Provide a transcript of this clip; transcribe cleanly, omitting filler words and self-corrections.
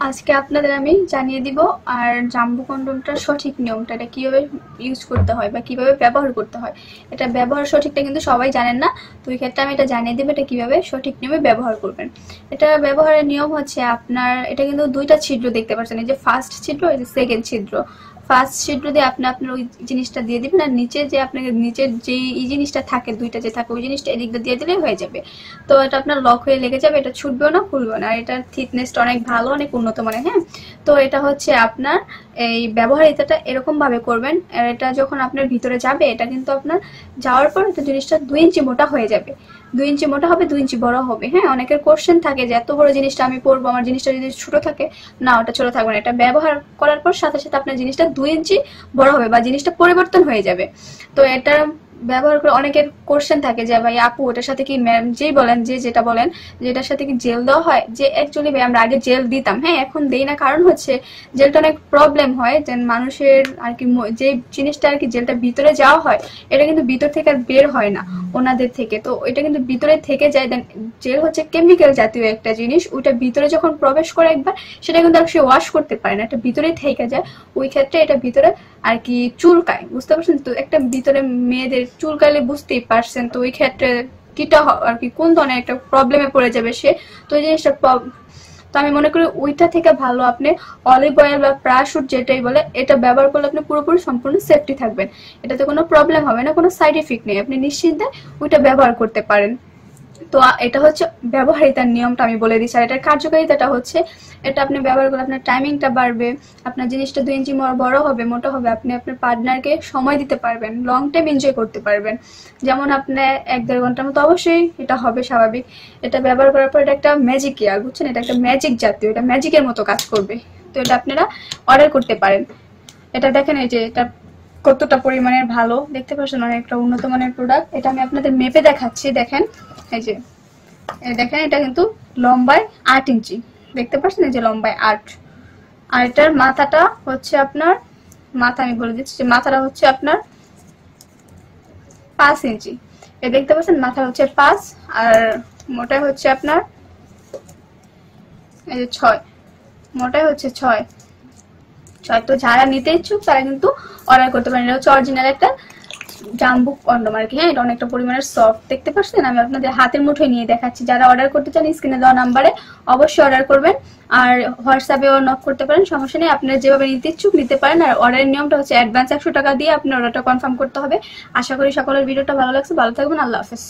আজকে আপনাদের আমি জানিয়ে দিব আর জাম্বু কন্ডমটার সঠিক নিয়মটা, এটা কিভাবে ইউজ করতে হয় বা কিভাবে ব্যবহার করতে হয়। এটা ব্যবহার সঠিকটা কিন্তু সবাই জানেন না, তো এই ক্ষেত্রে আমি এটা জানিয়ে দেবো এটা কিভাবে সঠিক নিয়মে ব্যবহার করবেন। এটা ব্যবহারের নিয়ম হচ্ছে আপনার, এটা কিন্তু দুইটা ছিদ্র দেখতে পাচ্ছেন, এই যে ফার্স্ট ছিদ্র, এই যে সেকেন্ড ছিদ্র। ফার্স্ট ছিদ্র দিয়ে আপনি আপনার ওই জিনিসটা দিয়ে দিবেন, আর নিচে যে আপনাকে নিচের যে এই জিনিসটা থাকে, দুইটা যে থাকে, ওই জিনিসটা এদিকটা দিয়ে দিলে হয়ে যাবে। তো এটা আপনার লক হয়ে লেগে যাবে, এটা ছুটবেও না, খুলবেও না। আর এটার থিকনেসটা অনেক ভালো, অনেক উন্নত মানের। হ্যাঁ, তো এটা হচ্ছে আপনার এই ব্যবহারিতাটা এরকম ভাবে করবেন, আর এটা যখন আপনার ভিতরে যাবে, এটা কিন্তু আপনার যাওয়ার পর এটা জিনিসটা 2 ইঞ্চি মোটা হয়ে যাবে। 2 ইঞ্চি মোটা হবে, 2 ইঞ্চি বড় হবে। হ্যাঁ, অনেকের কোশ্চেন থাকে যে এত বড় জিনিসটা আমি পরবো, আমার জিনিসটা যদি ছোট থাকে। না, ওটা ছোট থাকবে না। এটা ব্যবহার করার পর সাথে সাথে আপনার জিনিসটা 2 ইঞ্চি বড় হবে বা জিনিসটা পরিবর্তন হয়ে যাবে। তো এটা ব্যবহার করে অনেকের কোশ্চেন থাকে যে ভাই আপু ওটার সাথে কি, ম্যাম যেই বলেন যে যেটা বলেন যে এটার সাথে কি জেল দেওয়া হয়, যে অ্যাকচুয়ালি ভাই আমরা আগে জেল দিতাম, হ্যাঁ এখন দেই না। কারণ হচ্ছে জেলটা অনেক প্রবলেম হয়, যে মানুষের আর কি যে জিনিসটা আর কি জেলটা ভিতরে যাওয়া হয়, এটা কিন্তু ভিতর থেকে আর বের হয় না ওনাদের থেকে। তো এটা কিন্তু ভিতরে থেকে যায়। দেন জেল হচ্ছে কেমিক্যাল জাতীয় একটা জিনিস, ওইটা ভিতরে যখন প্রবেশ করে একবার, সেটা কিন্তু আর সে ওয়াশ করতে পারে না, এটা ভিতরেই থেকে যায়। ওই ক্ষেত্রে এটা ভিতরে আর কি চুলকায়, বুঝতে পারছেন তো? একটা ভিতরে মেয়েদের চুলকালে বুঝতেই পারছেন, তো ওই ক্ষেত্রে কিটা আর কি কোন ধরনের একটা প্রবলেমে পড়ে যাবে সে। তো এই জিনিসটা তো আমি মনে করি ওইটা থেকে ভালো আপনি অলিভ অয়েল বা প্রাশুট যেটাই বলে, এটা ব্যবহার করলে আপনি পুরোপুরি সম্পূর্ণ সেফটি থাকবেন। এটাতে কোনো প্রবলেম হবে না, কোনো সাইড এফেক্ট নেই, আপনি নিশ্চিন্তে ওইটা ব্যবহার করতে পারেন। তো এটা হচ্ছে ব্যবহারিতার নিয়মটা আমি বলে দিচ্ছি। আর এটার কার্যকারিতাটা হচ্ছে, এটা আপনি ব্যবহার করলে আপনার টাইমিংটা বাড়বে, আপনার জিনিসটা 2 ইঞ্চি বড় হবে, মোটা হবে, আপনি আপনার পার্টনারকে সময় দিতে পারবেন, লং টাইম এনজয় করতে পারবেন। যেমন আপনি 1-1.5 ঘন্টার মতো অবশ্যই এটা হবে স্বাভাবিক। এটা ব্যবহার করার পর এটা একটা ম্যাজিকিয়াল, বুঝছেন, এটা একটা ম্যাজিক জাতীয়, এটা ম্যাজিকের মতো কাজ করবে। তো এটা আপনারা অর্ডার করতে পারেন। এটা দেখেন এই যে এটা কতটা পরিমাণের ভালো, দেখতে পাচ্ছেন অনেকটা উন্নত মানের প্রোডাক্ট। এটা আমি আপনাদের মেপে দেখাচ্ছি, দেখেন এই যে দেখেন এটা কিন্তু লম্বায় 8 ইঞ্চি, দেখতে পাচ্ছেন এই যে লম্বায় 8। আর এটার মাথাটা হচ্ছে আপনার, মাথা আমি বলে দিচ্ছি যে মাথাটা হচ্ছে আপনার 5 ইঞ্চি। এই দেখতে পাচ্ছেন মাথা হচ্ছে 5, আর মোটাই হচ্ছে আপনার এই যে 6, মোটাই হচ্ছে 6। তো যারা নিতে ইচ্ছুক তারা কিন্তু অর্ডার করতে পারেন। এটা হচ্ছে অরিজিনাল একটা জাম্বু কন্ডম আর কি। হ্যাঁ, এটা অনেকটা পরিমাণের সফট, দেখতে পাচ্ছেন আমি আপনাদের হাতের মুঠোয় নিয়ে দেখাচ্ছি। যারা অর্ডার করতে চান স্ক্রিনে দেওয়া নাম্বারে অবশ্যই অর্ডার করবেন, আর হোয়াটসঅ্যাপেও নক করতে পারেন, সমস্যা নেই। আপনারা যেভাবে নিতে ইচ্ছুক নিতে পারেন। আর অর্ডারের নিয়মটা হচ্ছে অ্যাডভান্স 100 টাকা দিয়ে আপনার অর্ডারটা কনফার্ম করতে হবে। আশা করি সকলের ভিডিওটা ভালো লাগছে, ভালো থাকবেন, আল্লাহ হাফেজ।